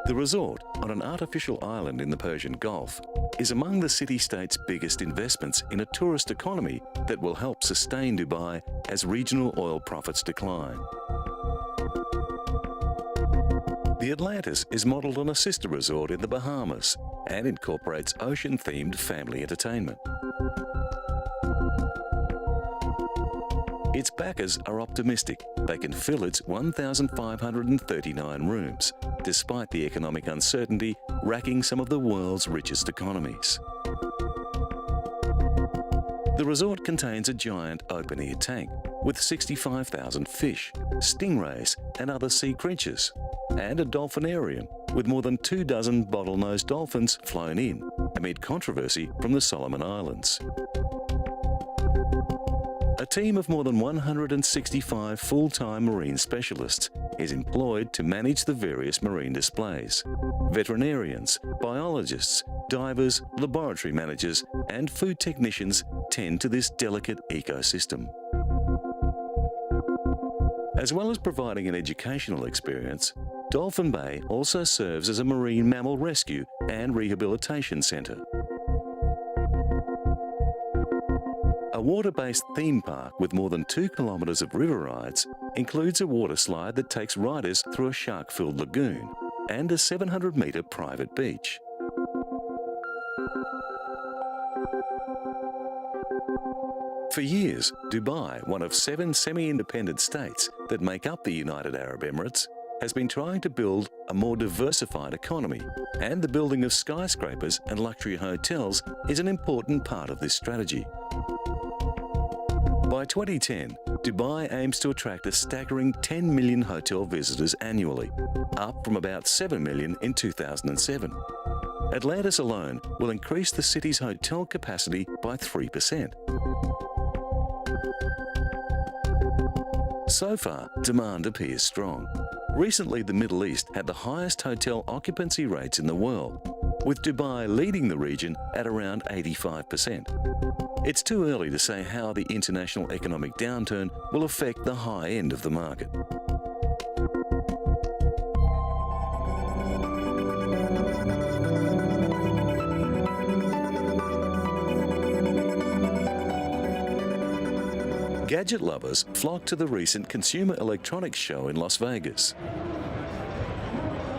The resort, on an artificial island in the Persian Gulf, is among the city-state's biggest investments in a tourist economy that will help sustain Dubai as regional oil profits decline. The Atlantis is modelled on a sister resort in the Bahamas and incorporates ocean-themed family entertainment. Its backers are optimistic they can fill its 1,539 rooms, despite the economic uncertainty racking some of the world's richest economies. The resort contains a giant open-air tank with 65,000 fish, stingrays and other sea creatures, and a dolphinarium with more than 24 bottlenose dolphins flown in, amid controversy from the Solomon Islands. A team of more than 165 full-time marine specialists is employed to manage the various marine displays. Veterinarians, biologists, divers, laboratory managers and food technicians tend to this delicate ecosystem. As well as providing an educational experience, Dolphin Bay also serves as a marine mammal rescue and rehabilitation centre. A water-based theme park with more than 2 kilometres of river rides includes a water slide that takes riders through a shark-filled lagoon and a 700-metre private beach. For years, Dubai, one of 7 semi-independent states that make up the United Arab Emirates, has been trying to build a more diversified economy, and the building of skyscrapers and luxury hotels is an important part of this strategy. By 2010, Dubai aims to attract a staggering 10 million hotel visitors annually, up from about 7 million in 2007. Atlantis alone will increase the city's hotel capacity by 3%. So far, demand appears strong. Recently, the Middle East had the highest hotel occupancy rates in the world, with Dubai leading the region at around 85%. It's too early to say how the international economic downturn will affect the high end of the market. Gadget lovers flock to the recent Consumer Electronics Show in Las Vegas.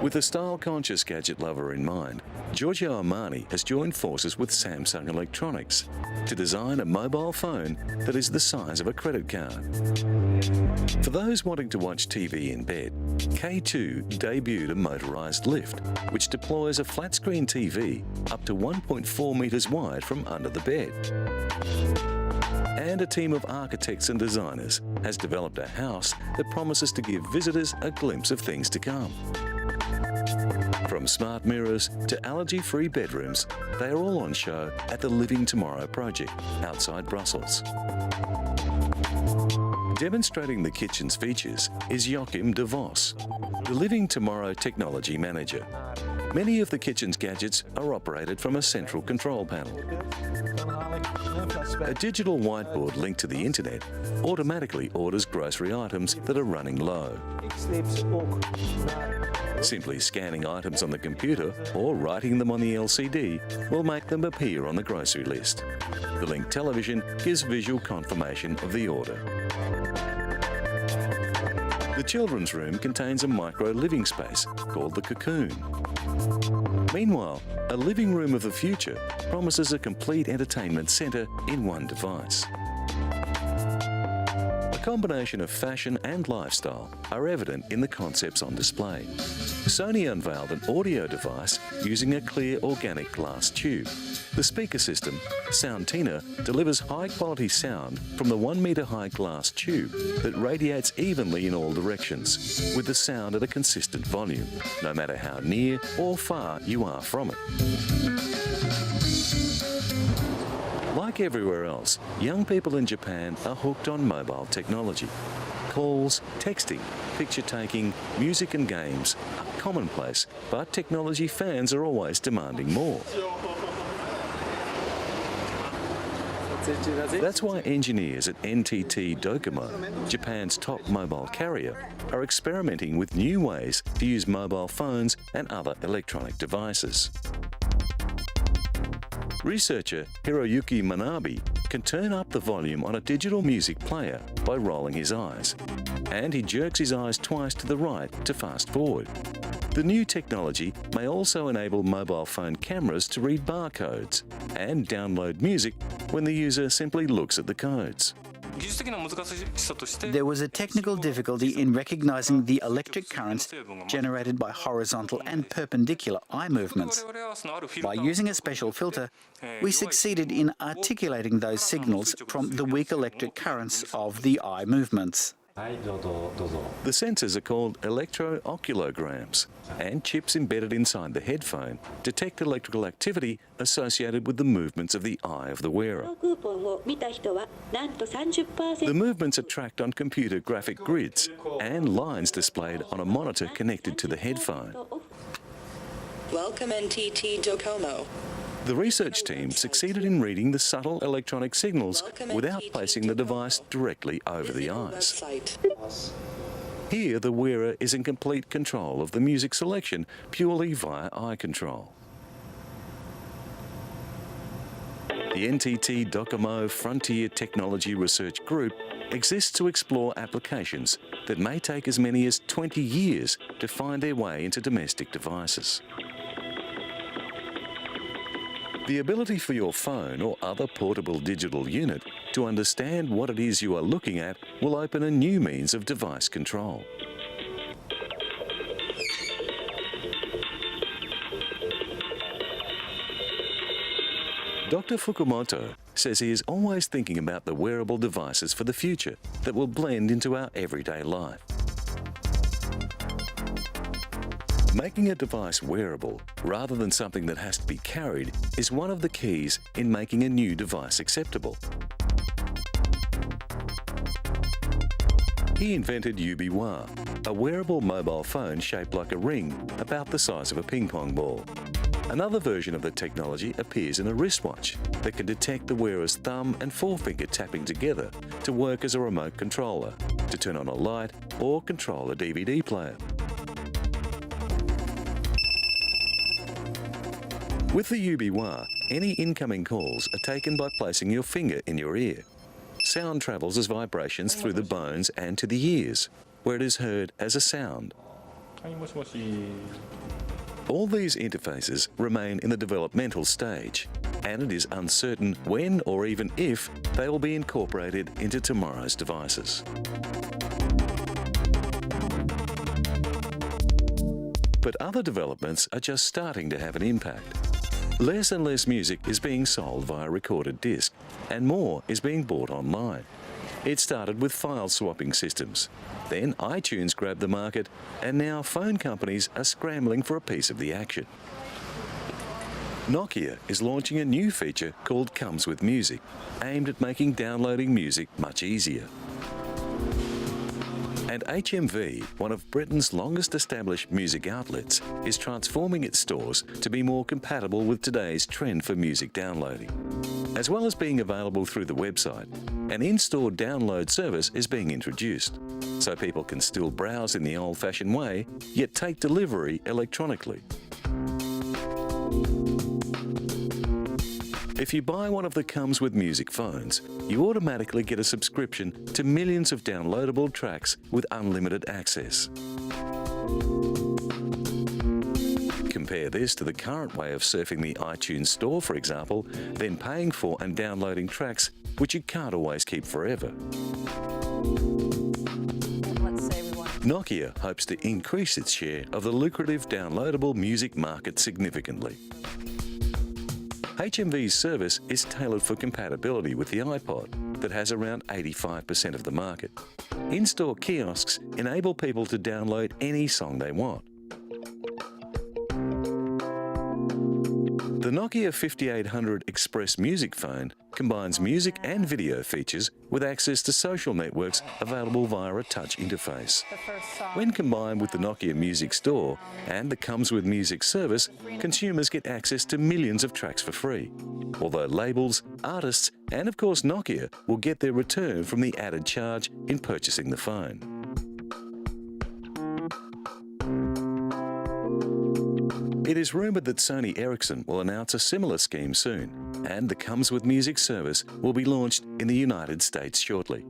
With a style-conscious gadget lover in mind, Giorgio Armani has joined forces with Samsung Electronics to design a mobile phone that is the size of a credit card. For those wanting to watch TV in bed, K2 debuted a motorised lift, which deploys a flat-screen TV up to 1.4 metres wide from under the bed. And a team of architects and designers has developed a house that promises to give visitors a glimpse of things to come. From smart mirrors to allergy-free bedrooms, they are all on show at the Living Tomorrow project outside Brussels. Demonstrating the kitchen's features is Joachim de Vos, the Living Tomorrow technology manager. Many of the kitchen's gadgets are operated from a central control panel. A digital whiteboard linked to the internet automatically orders grocery items that are running low. Simply scanning items on the computer or writing them on the LCD will make them appear on the grocery list. The linked television gives visual confirmation of the order. The children's room contains a micro living space called the Cocoon. Meanwhile, a living room of the future promises a complete entertainment centre in one device. A combination of fashion and lifestyle are evident in the concepts on display. Sony unveiled an audio device using a clear organic glass tube. The speaker system, Soundtina, delivers high-quality sound from the 1-metre-high glass tube that radiates evenly in all directions, with the sound at a consistent volume, no matter how near or far you are from it. Like everywhere else, young people in Japan are hooked on mobile technology. Calls, texting, picture-taking, music and games are commonplace, but technology fans are always demanding more. That's why engineers at NTT Docomo, Japan's top mobile carrier, are experimenting with new ways to use mobile phones and other electronic devices. Researcher Hiroyuki Manabe can turn up the volume on a digital music player by rolling his eyes, and he jerks his eyes twice to the right to fast forward. The new technology may also enable mobile phone cameras to read barcodes and download music when the user simply looks at the codes. There was a technical difficulty in recognizing the electric currents generated by horizontal and perpendicular eye movements. By using a special filter, we succeeded in articulating those signals from the weak electric currents of the eye movements. The sensors are called electro-oculograms, and chips embedded inside the headphone detect electrical activity associated with the movements of the eye of the wearer. The movements are tracked on computer graphic grids and lines displayed on a monitor connected to the headphone. Welcome NTT Docomo. The research team succeeded in reading the subtle electronic signals without placing the device directly over the eyes. Here, the wearer is in complete control of the music selection purely via eye control. The NTT Docomo Frontier Technology Research Group exists to explore applications that may take as many as 20 years to find their way into domestic devices. The ability for your phone or other portable digital unit to understand what it is you are looking at will open a new means of device control. Dr. Fukumoto says he is always thinking about the wearable devices for the future that will blend into our everyday life. Making a device wearable, rather than something that has to be carried, is one of the keys in making a new device acceptable. He invented UBWA, a wearable mobile phone shaped like a ring about the size of a ping pong ball. Another version of the technology appears in a wristwatch that can detect the wearer's thumb and forefinger tapping together to work as a remote controller, to turn on a light or control a DVD player. With the UBWA, any incoming calls are taken by placing your finger in your ear. Sound travels as vibrations through the bones and to the ears, where it is heard as a sound. All these interfaces remain in the developmental stage, and it is uncertain when or even if they will be incorporated into tomorrow's devices. But other developments are just starting to have an impact. Less and less music is being sold via recorded disc, and more is being bought online. It started with file swapping systems. Then iTunes grabbed the market, and now phone companies are scrambling for a piece of the action. Nokia is launching a new feature called Comes with Music, aimed at making downloading music much easier. And HMV, one of Britain's longest established music outlets, is transforming its stores to be more compatible with today's trend for music downloading. As well as being available through the website, an in-store download service is being introduced, so people can still browse in the old-fashioned way, yet take delivery electronically. If you buy one of the Comes with Music phones, you automatically get a subscription to millions of downloadable tracks with unlimited access. Compare this to the current way of surfing the iTunes store, for example, then paying for and downloading tracks which you can't always keep forever. Nokia hopes to increase its share of the lucrative downloadable music market significantly. HMV's service is tailored for compatibility with the iPod that has around 85% of the market. In-store kiosks enable people to download any song they want. The Nokia 5800 Express music phone combines music and video features with access to social networks available via a touch interface. When combined with the Nokia Music Store and the Comes With Music service, consumers get access to millions of tracks for free. Although labels, artists and of course Nokia will get their return from the added charge in purchasing the phone. It is rumoured that Sony Ericsson will announce a similar scheme soon, and the Comes With Music service will be launched in the United States shortly.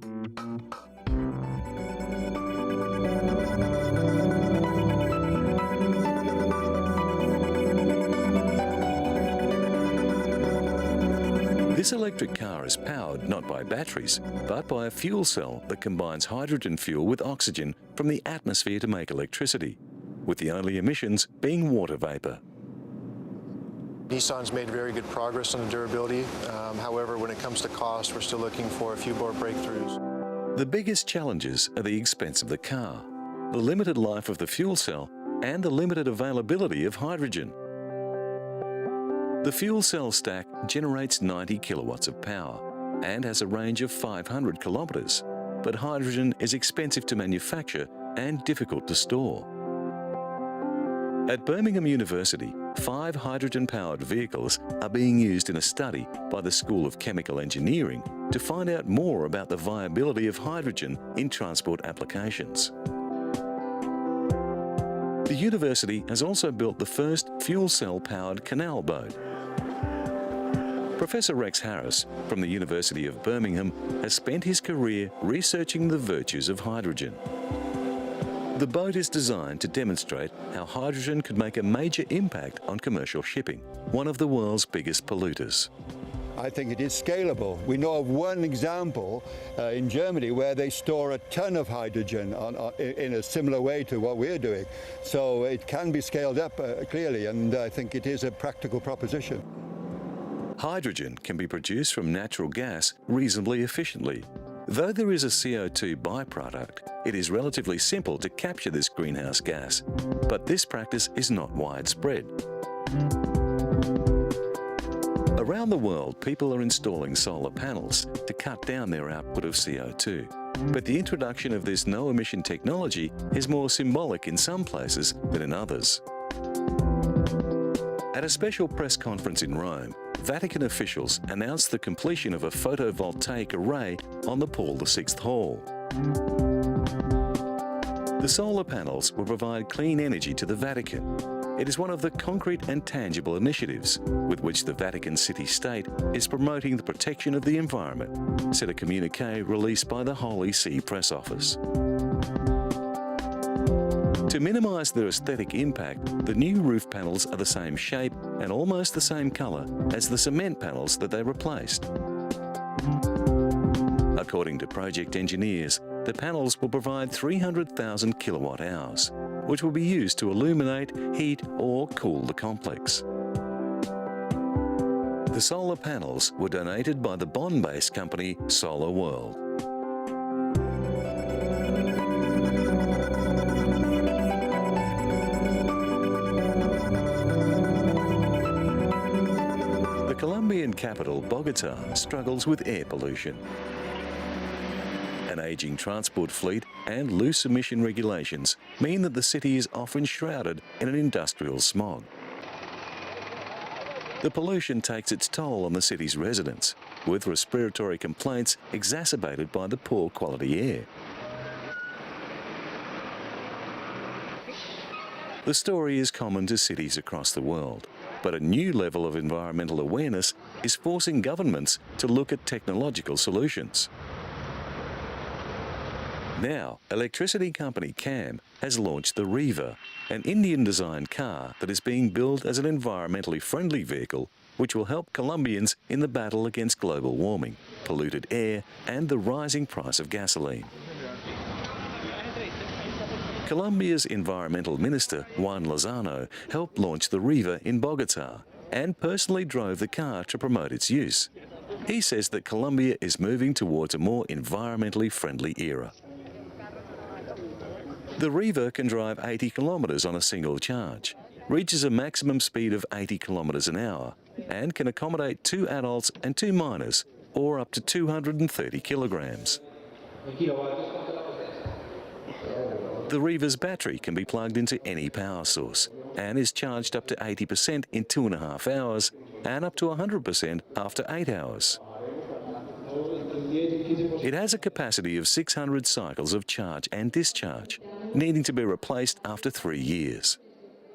This electric car is powered not by batteries, but by a fuel cell that combines hydrogen fuel with oxygen from the atmosphere to make electricity, with the only emissions being water vapour. Nissan's made very good progress on the durability. However, when it comes to cost, we're still looking for a few more breakthroughs. The biggest challenges are the expense of the car, the limited life of the fuel cell, and the limited availability of hydrogen. The fuel cell stack generates 90 kilowatts of power and has a range of 500 kilometres, but hydrogen is expensive to manufacture and difficult to store. At Birmingham University, 5 hydrogen-powered vehicles are being used in a study by the School of Chemical Engineering to find out more about the viability of hydrogen in transport applications. The university has also built the first fuel cell-powered canal boat. Professor Rex Harris from the University of Birmingham has spent his career researching the virtues of hydrogen. The boat is designed to demonstrate how hydrogen could make a major impact on commercial shipping, one of the world's biggest polluters. I think it is scalable. We know of one example in Germany where they store a ton of hydrogen in a similar way to what we're doing. So it can be scaled up clearly, and I think it is a practical proposition. Hydrogen can be produced from natural gas reasonably efficiently. Though there is a CO2 byproduct, it is relatively simple to capture this greenhouse gas, but this practice is not widespread. Around the world, people are installing solar panels to cut down their output of CO2. But the introduction of this no-emission technology is more symbolic in some places than in others. At a special press conference in Rome, Vatican officials announced the completion of a photovoltaic array on the Paul VI Hall. The solar panels will provide clean energy to the Vatican. It is one of the concrete and tangible initiatives with which the Vatican city-state is promoting the protection of the environment, said a communiqué released by the Holy See Press Office. To minimise their aesthetic impact, the new roof panels are the same shape and almost the same colour as the cement panels that they replaced. According to project engineers, the panels will provide 300,000 kilowatt hours, which will be used to illuminate, heat or cool the complex. The solar panels were donated by the Bonn-based company Solar World. The Colombian capital, Bogota, struggles with air pollution. An ageing transport fleet and loose emission regulations mean that the city is often shrouded in an industrial smog. The pollution takes its toll on the city's residents, with respiratory complaints exacerbated by the poor quality air. The story is common to cities across the world, but a new level of environmental awareness is forcing governments to look at technological solutions. Now, electricity company CAM has launched the Riva, an Indian-designed car that is being built as an environmentally friendly vehicle which will help Colombians in the battle against global warming, polluted air and the rising price of gasoline. Colombia's environmental minister, Juan Lozano, helped launch the Riva in Bogota and personally drove the car to promote its use. He says that Colombia is moving towards a more environmentally friendly era. The Riva can drive 80 kilometres on a single charge, reaches a maximum speed of 80 kilometres an hour, and can accommodate 2 adults and 2 minors or up to 230 kilograms. The Riva's battery can be plugged into any power source and is charged up to 80% in 2.5 hours and up to 100% after 8 hours. It has a capacity of 600 cycles of charge and discharge, needing to be replaced after 3 years.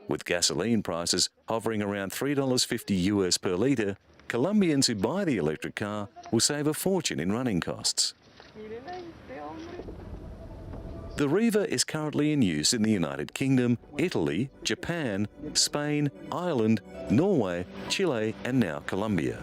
With gasoline prices hovering around $3.50 US per litre, Colombians who buy the electric car will save a fortune in running costs. The Riva is currently in use in the United Kingdom, Italy, Japan, Spain, Ireland, Norway, Chile and now Colombia.